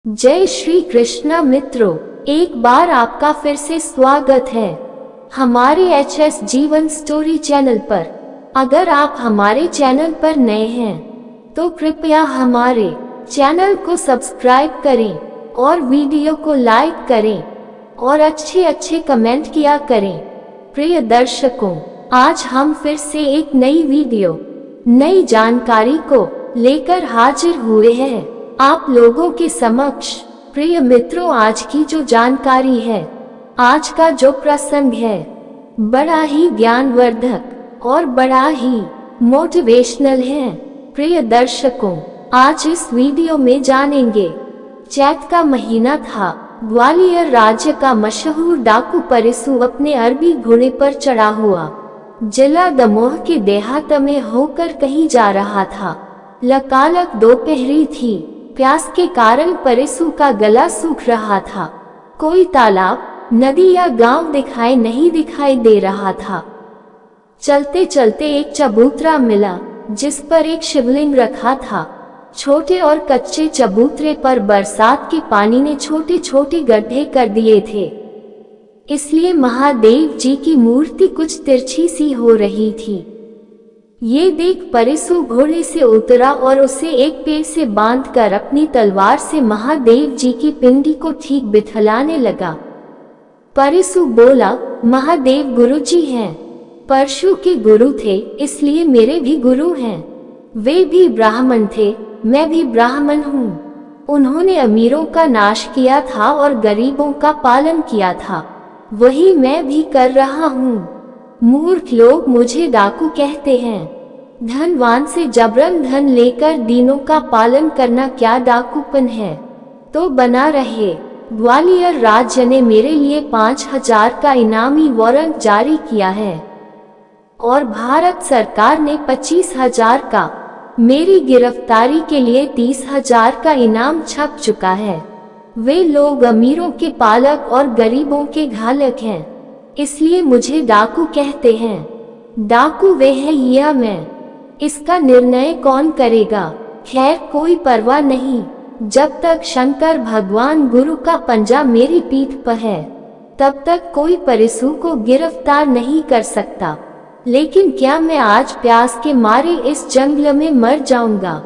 जय श्री कृष्णा मित्रों, एक बार आपका फिर से स्वागत है हमारे एचएस जीवन स्टोरी चैनल पर। अगर आप हमारे चैनल पर नए हैं तो कृपया हमारे चैनल को सब्सक्राइब करें और वीडियो को लाइक करें और अच्छे कमेंट किया करें। प्रिय दर्शकों, आज हम फिर से एक नई वीडियो, नई जानकारी को लेकर हाजिर हुए हैं आप लोगों के समक्ष। प्रिय मित्रों, आज की जो जानकारी है, आज का जो प्रसंग है, बड़ा ही ज्ञानवर्धक और बड़ा ही मोटिवेशनल है। प्रिय दर्शकों, आज इस वीडियो में जानेंगे, चैत का महीना था। ग्वालियर राज्य का मशहूर डाकू परिसु अपने अरबी घोड़े पर चढ़ा हुआ जिला दमोह के देहात में होकर कहीं जा रहा था। लकालक दोपहरी थी। प्यास के कारण परिसु का गला सूख रहा था। कोई तालाब, नदी या गांव दिखाई दे रहा था। चलते चलते एक चबूतरा मिला जिस पर एक शिवलिंग रखा था। छोटे और कच्चे चबूतरे पर बरसात के पानी ने छोटे छोटे गड्ढे कर दिए थे, इसलिए महादेव जी की मूर्ति कुछ तिरछी सी हो रही थी। ये देख परिसु घोड़े से उतरा और उसे एक पेड़ से बांधकर अपनी तलवार से महादेव जी की पिंडी को ठीक बिठलाने लगा। परिसु बोला, महादेव गुरुजी हैं। परशु के गुरु थे, इसलिए मेरे भी गुरु हैं। वे भी ब्राह्मण थे, मैं भी ब्राह्मण हूँ। उन्होंने अमीरों का नाश किया था और गरीबों का पालन किया था, वही मैं भी कर रहा हूँ। मूर्ख लोग मुझे डाकू कहते हैं। धनवान से जबरन धन लेकर दीनों का पालन करना क्या डाकूपन है? तो बना रहे। ग्वालियर राज्य ने मेरे लिए 5000 का इनामी वारंट जारी किया है और भारत सरकार ने 25,000 का। मेरी गिरफ्तारी के लिए 30,000 का इनाम छप चुका है। वे लोग अमीरों के पालक और गरीबों के घालक हैं, इसलिए मुझे डाकू कहते हैं। डाकू वे हैं या मैं, इसका निर्णय कौन करेगा? खैर, कोई परवाह नहीं। जब तक शंकर भगवान गुरु का पंजा मेरी पीठ पर है, तब तक कोई परिसु को गिरफ्तार नहीं कर सकता। लेकिन क्या मैं आज प्यास के मारे इस जंगल में मर जाऊंगा?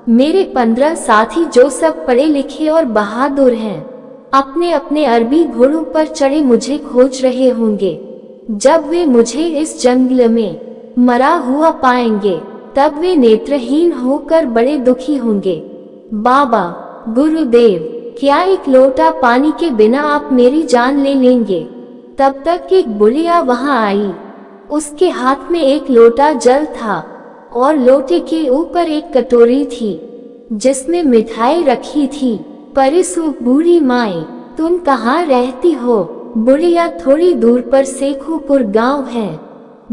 मेरे 15 साथी जो सब पढ़े लिखे और बहादुर हैं, अपने अपने अरबी घोड़ों पर चढ़े मुझे खोज रहे होंगे। जब वे मुझे इस जंगल में मरा हुआ पाएंगे, तब वे नेत्रहीन होकर बड़े दुखी होंगे। बाबा, गुरुदेव, क्या एक लोटा पानी के बिना आप मेरी जान ले लेंगे? तब तक एक बुढ़िया वहां आई। उसके हाथ में एक लोटा जल था और लोटे के ऊपर एक कटोरी थी जिसमें मिठाई रखी थी। परिसु, बूढ़ी माई, तुम कहाँ रहती हो? बुढ़िया, थोड़ी दूर पर सेखुपुर गांव है,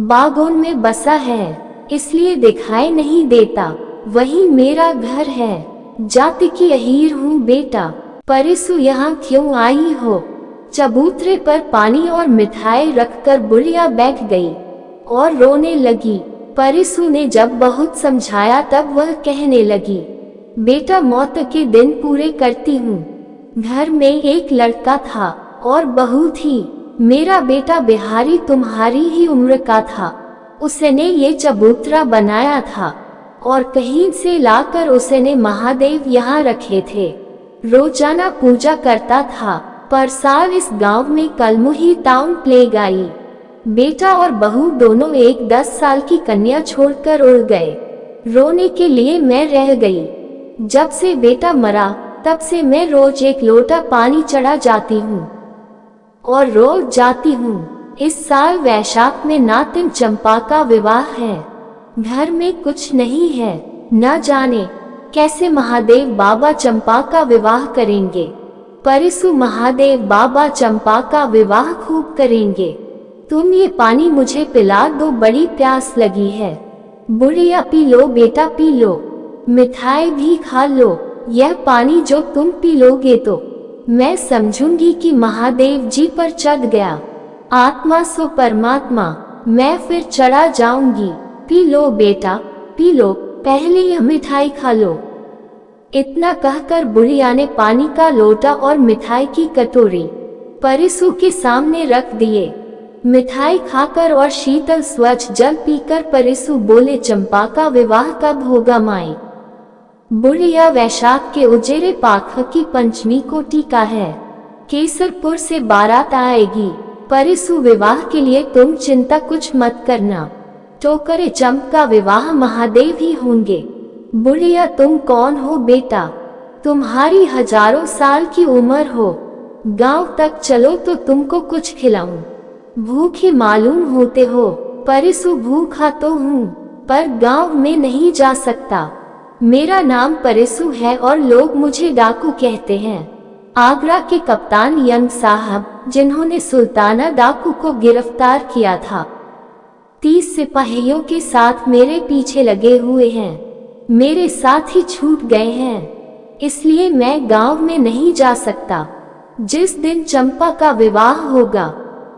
बागोन में बसा है, इसलिए दिखाई नहीं देता। वही मेरा घर है। जाति की अहीर हूँ बेटा। परिसु, यहाँ क्यों आई हो? चबूतरे पर पानी और मिठाई रखकर बुढ़िया बैठ गई और रोने लगी। परिसु ने जब बहुत समझाया तब वह कहने लगी, बेटा, मौत के दिन पूरे करती हूँ। घर में एक लड़का था और बहू थी। मेरा बेटा बिहारी तुम्हारी ही उम्र का था। उसने ये चबूतरा बनाया था और कहीं से लाकर उसने महादेव यहाँ रखे थे। रोजाना पूजा करता था। पर साल इस गांव में कलमुही टाउन प्लेग आई। बेटा और बहू दोनों एक 10 साल की कन्या छोड़कर उड़ गए। रोने के लिए मैं रह गई। जब से बेटा मरा, तब से मैं रोज एक लोटा पानी चढ़ा जाती हूँ और रोज जाती हूँ। इस साल वैशाख में नातिन चंपा का विवाह है। घर में कुछ नहीं है। न जाने कैसे महादेव बाबा चंपा का विवाह करेंगे। परिसु, महादेव बाबा चंपा का विवाह खूब करेंगे। तुम ये पानी मुझे पिला दो, बड़ी प्यास लगी है। बुढ़िया, पी लो बेटा, पी लो। मिठाई भी खा लो। यह पानी जो तुम पी लोगे तो मैं समझूंगी कि महादेव जी पर चढ़ गया। आत्मा सो परमात्मा, मैं फिर चढ़ा जाऊंगी। पी लो बेटा, पी लो, पहले यह मिठाई खा लो। इतना कहकर बुढ़िया ने पानी का लोटा और मिठाई की कटोरी परिसु के सामने रख दिए। मिठाई खाकर और शीतल स्वच्छ जल पीकर परिसु बोले, चंपा का विवाह कब होगा माई? बुढ़िया, वैशाख के उजेरे पाख की पंचमी को टीका है, केसरपुर से बारात आएगी। परिसु, विवाह के लिए तुम चिंता कुछ मत करना, टोकरे चंप का विवाह महादेव ही होंगे। बुढ़िया, तुम कौन हो बेटा? तुम्हारी हजारों साल की उम्र हो, गांव तक चलो तो तुमको कुछ खिलाऊं। भूखे मालूम होते हो। परिसु, भूखा तो हूँ पर गांव में नहीं जा सकता। मेरा नाम परिसु है और लोग मुझे डाकू कहते हैं। आगरा के कप्तान यंग साहब, जिन्होंने सुल्ताना डाकू को गिरफ्तार किया था, 30 सिपाहियों के साथ मेरे पीछे लगे हुए हैं। मेरे साथ ही छूट गए हैं, इसलिए मैं गांव में नहीं जा सकता। जिस दिन चंपा का विवाह होगा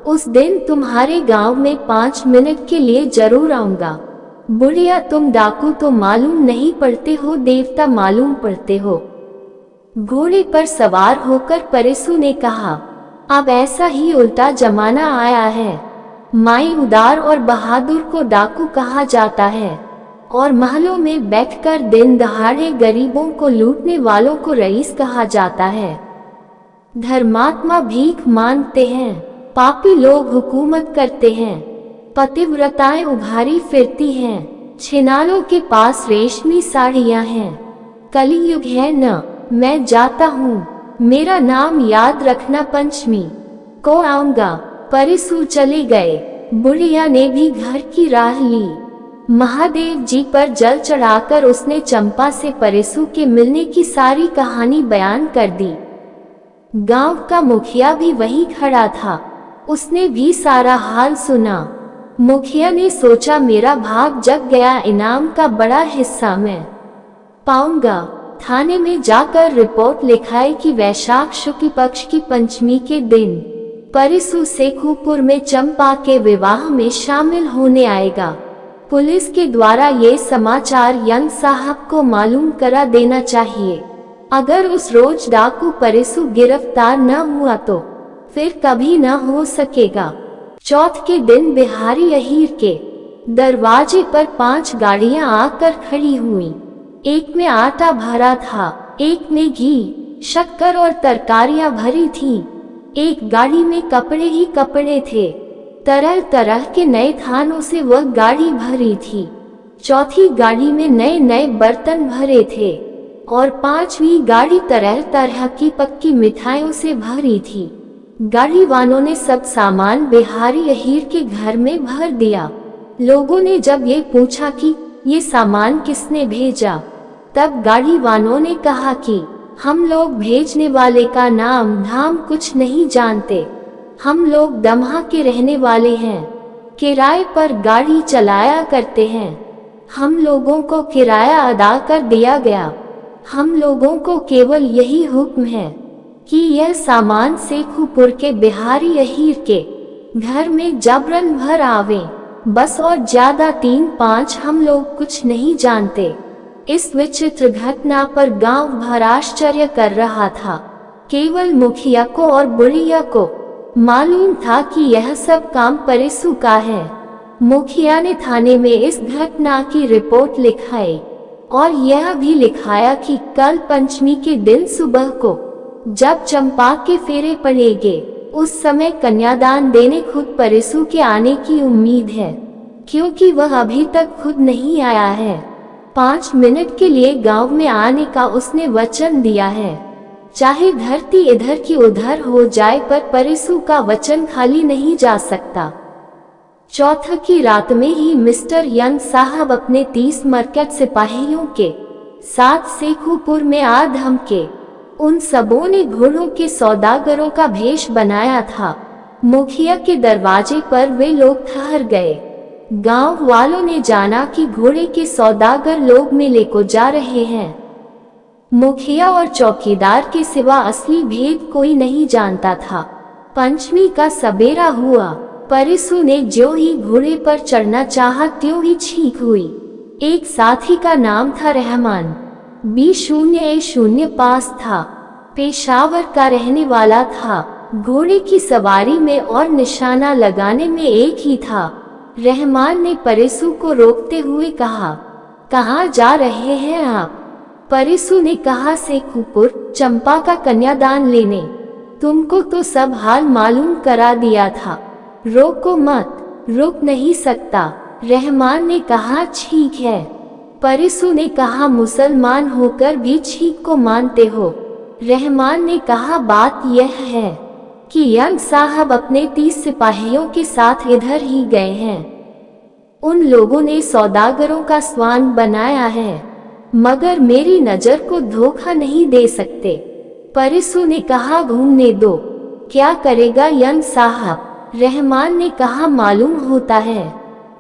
उस दिन तुम्हारे गांव में 5 मिनट के लिए जरूर आऊंगा। बुढ़िया, तुम डाकू तो मालूम नहीं पड़ते हो, देवता मालूम पड़ते हो। घोड़े पर सवार होकर परिसु ने कहा, अब ऐसा ही उल्टा जमाना आया है। माई उदार और बहादुर को डाकू कहा जाता है और महलों में बैठकर दिन दहाड़े गरीबों को लूटने वालों को रईस कहा जाता है। धर्मात्मा भीख मांगते हैं, पापी लोग हुकूमत करते हैं, पतिव्रताएं उघारी फिरती हैं, छिनालों के पास रेशमी साड़ियां हैं। कलियुग है न, मैं जाता हूँ, मेरा नाम याद रखना, पंचमी को आऊंगा। परिसु चले गए। बुढ़िया ने भी घर की राह ली। महादेव जी पर जल चढ़ाकर उसने चंपा से परिसु के मिलने की सारी कहानी बयान कर दी। गांव का मुखिया भी वहीं खड़ा था, उसने भी सारा हाल सुना। मुखिया ने सोचा, मेरा भाग जग गया, इनाम का बड़ा हिस्सा मैं पाऊंगा। थाने में जाकर रिपोर्ट लिखाई कि वैशाख शुक्ल पक्ष की पंचमी के दिन परिसु शेखुपुर में चंपा के विवाह में शामिल होने आएगा। पुलिस के द्वारा ये समाचार यंग साहब को मालूम करा देना चाहिए। अगर उस रोज डाकू परिसु गिरफ्तार न हुआ तो फिर कभी न हो सकेगा। चौथ के दिन बिहारी अहीर के दरवाजे पर 5 गाड़ियां आकर खड़ी हुई। एक में आटा भरा था, एक में घी, शक्कर और तरकारियां भरी थीं। एक गाड़ी में कपड़े ही कपड़े थे, तरह तरह के नए थानों से वह गाड़ी भरी थी। चौथी गाड़ी में नए नए बर्तन भरे थे और 5वीं गाड़ी तरह तरह की पक्की मिठाइयों से भरी थी। गाड़ी वालों ने सब सामान बिहारी अहीर के घर में भर दिया। लोगों ने जब ये पूछा कि ये सामान किसने भेजा, तब गाड़ी वालों ने कहा कि हम लोग भेजने वाले का नाम धाम कुछ नहीं जानते, हम लोग दमहा के रहने वाले हैं, किराए पर गाड़ी चलाया करते हैं, हम लोगों को किराया अदा कर दिया गया। हम लोगों को केवल यही हुक्म है कि यह सामान शेखुपुर के बिहारी अहीर के घर में जबरन भर आवे, बस, और ज्यादा 3-5 हम लोग कुछ नहीं जानते। इस विचित्र घटना पर गांव भर आश्चर्य कर रहा था। केवल मुखिया को और बुढ़िया को मालूम था कि यह सब काम परिसु का है। मुखिया ने थाने में इस घटना की रिपोर्ट लिखाई और यह भी लिखाया कि कल पंचमी के दिन सुबह को जब चंपा के फेरे पड़ेंगे, उस समय कन्यादान देने खुद परिसु के आने की उम्मीद है, क्योंकि वह अभी तक खुद नहीं आया है। 5 मिनट के लिए गांव में आने का उसने वचन दिया है। चाहे धरती इधर की उधर हो जाए, पर परिसु का वचन खाली नहीं जा सकता। चौथ की रात में ही मिस्टर यंग साहब अपने 30 मरकट सिपाहियों के साथ शेखुपुर में आ धमके। उन सबों ने घोड़ों के सौदागरों का भेष बनाया था। मुखिया के दरवाजे पर वे लोग ठहर गए। गांव वालों ने जाना कि घोड़े के सौदागर लोग मेले को जा रहे हैं। मुखिया और चौकीदार के सिवा असली भेद कोई नहीं जानता था। पंचमी का सबेरा हुआ। परिसु ने जो ही घोड़े पर चढ़ना चाहा, त्यों ही छींक हुई। एक साथी का नाम था रहमान। B0A0 पास था। पेशावर का रहने वाला था। घोड़े की सवारी में और निशाना लगाने में एक ही था। रहमान ने परिसु को रोकते हुए कहा, कहाँ जा रहे हैं आप? परिसु ने कहा, शेखुपुर, चंपा का कन्यादान लेने। तुमको तो सब हाल मालूम करा दिया था। रोको मत। रुक नहीं सकता। रहमान ने कहा, ठीक है। परिसु ने कहा, मुसलमान होकर भी छीक को मानते हो? रहमान ने कहा, बात यह है कि यंग साहब अपने 30 सिपाहियों के साथ इधर ही गए हैं। उन लोगों ने सौदागरों का स्वान बनाया है, मगर मेरी नजर को धोखा नहीं दे सकते। परिसु ने कहा, घूमने दो। क्या करेगा यंग साहब? रहमान ने कहा, मालूम होता है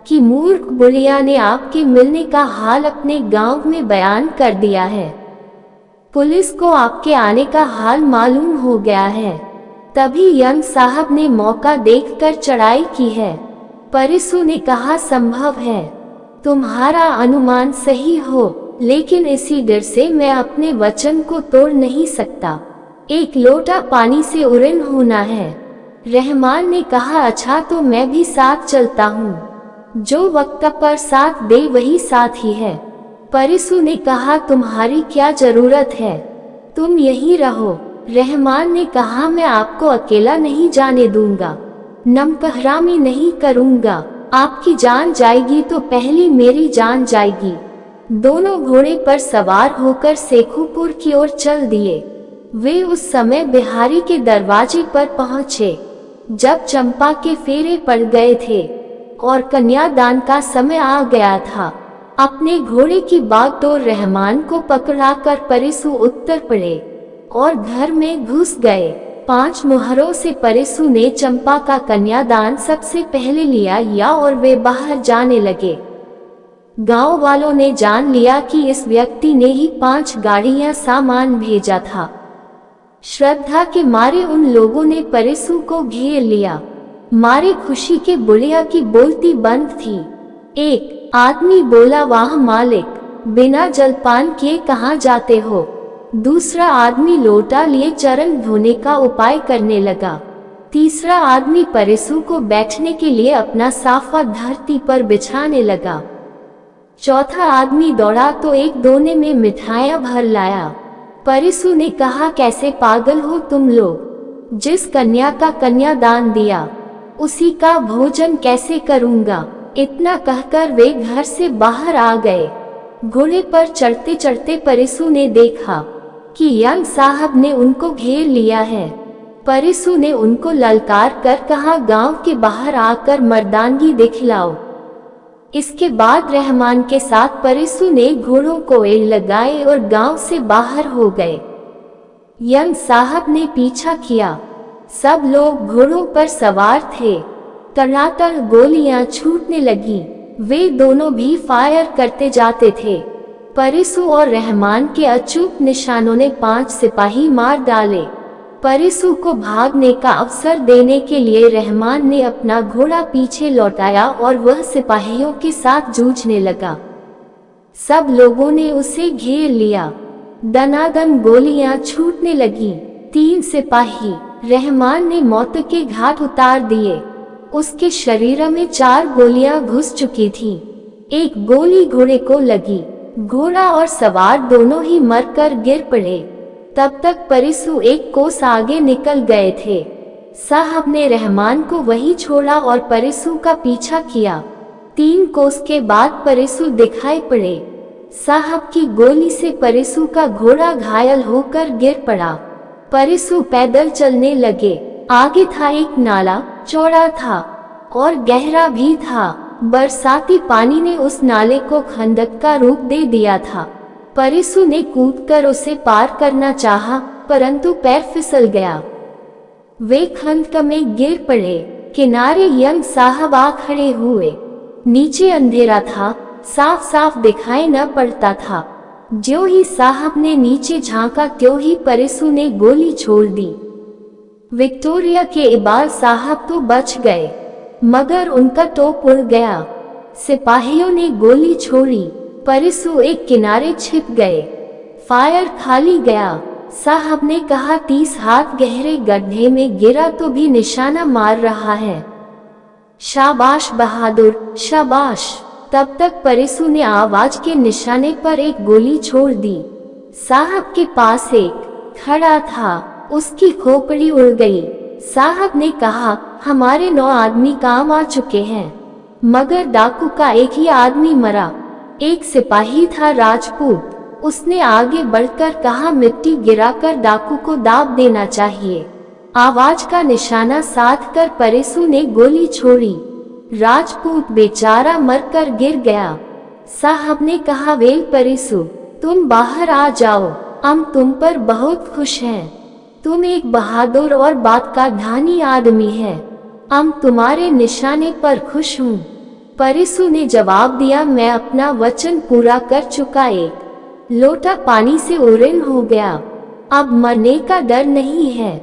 कि मूर्ख बुढ़िया ने आपके मिलने का हाल अपने गांव में बयान कर दिया है। पुलिस को आपके आने का हाल मालूम हो गया है। तभी यंग साहब ने मौका देखकर चढ़ाई की है। परिसु ने कहा, संभव है तुम्हारा अनुमान सही हो, लेकिन इसी डर से मैं अपने वचन को तोड़ नहीं सकता। एक लोटा पानी से उड़न होना है। रहमान ने कहा, अच्छा तो मैं भी साथ चलता हूँ। जो वक्त पर साथ दे वही साथी है। परिसु ने कहा, तुम्हारी क्या जरूरत है, तुम यहीं रहो। रहमान ने कहा, मैं आपको अकेला नहीं जाने दूंगा, नमकहरामी नहीं करूंगा। आपकी जान जाएगी तो पहली मेरी जान जाएगी। दोनों घोड़े पर सवार होकर शेखुपुर की ओर चल दिए। वे उस समय बिहारी के दरवाजे पर पहुंचे जब चंपा के फेरे पड़ गए थे और कन्यादान का समय आ गया था। अपने घोड़े की बागडोर रहमान को पकड़ाकर परिसु उत्तर पड़े और घर में घुस गए। 5 मुहरों से परिसु ने चंपा का कन्यादान सबसे पहले लिया या और वे बाहर जाने लगे। गांव वालों ने जान लिया कि इस व्यक्ति ने ही 5 गाड़ियां सामान भेजा था। श्रद्धा के मारे उन लोगों ने परिसु को घेर लिया। मारे खुशी के बुढ़िया की बोलती बंद थी। एक आदमी बोला, वाह मालिक, बिना जलपान किए कहाँ जाते हो? दूसरा आदमी लोटा लिए चरण धोने का उपाय करने लगा। तीसरा आदमी परिसु को बैठने के लिए अपना साफा धरती पर बिछाने लगा। चौथा आदमी दौड़ा तो एक दोने में मिठाइयां भर लाया। परिसु ने कहा, कैसे पागल हो तुम लोग? जिस कन्या का कन्यादान दिया उसी का भोजन कैसे करूंगा? इतना कहकर वे घर से बाहर आ गए। घोड़े पर चढ़ते चढ़ते परिसु ने देखा कि यंग साहब ने उनको घेर लिया है। परिसु ने उनको ललकार कर कहा, गांव के बाहर आकर मर्दानगी दिखलाओ। इसके बाद रहमान के साथ परिसु ने घोड़ों को एड़ लगाए और गांव से बाहर हो गए। यंग साहब ने पीछा किया। सब लोग घोड़ों पर सवार थे। तड़ातड़ गोलियां छूटने लगी। वे दोनों भी फायर करते जाते थे। परिसु और रहमान के अचूक निशानों ने 5 सिपाही मार डाले। परिसु को भागने का अवसर देने के लिए रहमान ने अपना घोड़ा पीछे लौटाया और वह सिपाहियों के साथ जूझने लगा। सब लोगों ने उसे घेर लिया। दनादन गोलियां छूटने लगी। 3 सिपाही रहमान ने मौत के घाट उतार दिए। उसके शरीर में 4 गोलियां घुस चुकी थीं। एक गोली घोड़े को लगी। घोड़ा और सवार दोनों ही मरकर गिर पड़े। तब तक परिसु 1 कोस आगे निकल गए थे। साहब ने रहमान को वहीं छोड़ा और परिसु का पीछा किया। 3 कोस के बाद परिसु दिखाई पड़े। साहब की गोली से परिसु का घोड़ा घायल होकर गिर पड़ा। परिसु पैदल चलने लगे। आगे था एक नाला, चौड़ा था और गहरा भी था। बरसाती पानी ने उस नाले को खंदक का रूप दे दिया था। परिसु ने कूदकर उसे पार करना चाहा, परंतु पैर फिसल गया। वे खंदक में गिर पड़े। किनारे यंग साहब आ खड़े हुए। नीचे अंधेरा था, साफ साफ दिखाई न पड़ता था। ज्यों ही साहब ने नीचे झांका त्यों ही परिसु ने गोली छोड़ दी। विक्टोरिया के इबाल साहब तो बच गए, मगर उनका टोप उड़ गया। सिपाहियों ने गोली छोड़ी। परिसु एक किनारे छिप गए। फायर खाली गया। साहब ने कहा 30 हाथ गहरे गड्ढे में गिरा तो भी निशाना मार रहा है। शाबाश बहादुर, शाबाश। तब तक परिसू ने आवाज के निशाने पर एक गोली छोड़ दी। साहब के पास एक खड़ा था, उसकी खोपड़ी उड़ गई। साहब ने कहा, हमारे 9 आदमी काम आ चुके हैं, मगर डाकू का एक ही आदमी मरा। एक सिपाही था राजपूत। उसने आगे बढ़कर कहा, मिट्टी गिराकर डाकू को दाब देना चाहिए। आवाज का निशाना साध कर परिसू ने गोली छोड़ी। राजपूत बेचारा मरकर गिर गया। साहब ने कहा, वेल परिसू, तुम बाहर आ जाओ, हम तुम पर बहुत खुश हैं। तुम एक बहादुर और बात का धानी आदमी है। हम तुम्हारे निशाने पर खुश हूँ। परिसू ने जवाब दिया, मैं अपना वचन पूरा कर चुका। एक लोटा पानी से उड़न हो गया, अब मरने का डर नहीं है।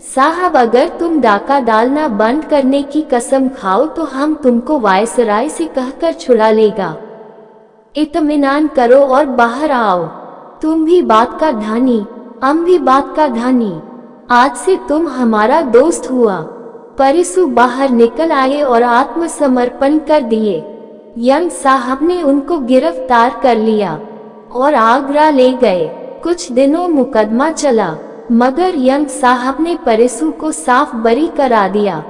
साहब, अगर तुम डाका डालना बंद करने की कसम खाओ तो हम तुमको वायसराय से कहकर छुड़ा लेगा। इत्मीनान करो और बाहर आओ। तुम भी बात का धानी, हम भी बात का धानी। आज से तुम हमारा दोस्त हुआ। परिसू बाहर निकल आए और आत्मसमर्पण कर दिए। यंग साहब ने उनको गिरफ्तार कर लिया और आगरा ले गए। कुछ दिनों मुकदमा चला, मगर यंग साहब ने परिसू को साफ बरी करा दिया।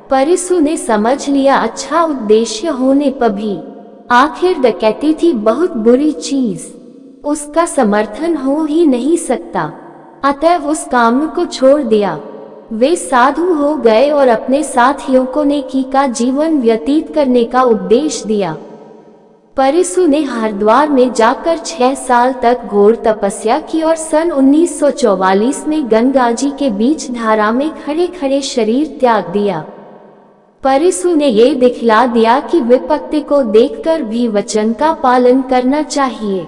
परिसू ने समझ लिया, अच्छा उद्देश्य होने पर भी आखिर डकैती थी बहुत बुरी चीज, उसका समर्थन हो ही नहीं सकता। अतएव उस काम को छोड़ दिया। वे साधु हो गए और अपने साथियों को नेकी का जीवन व्यतीत करने का उपदेश दिया। परिसू ने हरिद्वार में जाकर 6 साल तक घोर तपस्या की और सन 1944 में गंगा जी के बीच धारा में खड़े खड़े शरीर त्याग दिया। परिसू ने ये दिखला दिया कि विपत्ति को देखकर भी वचन का पालन करना चाहिए।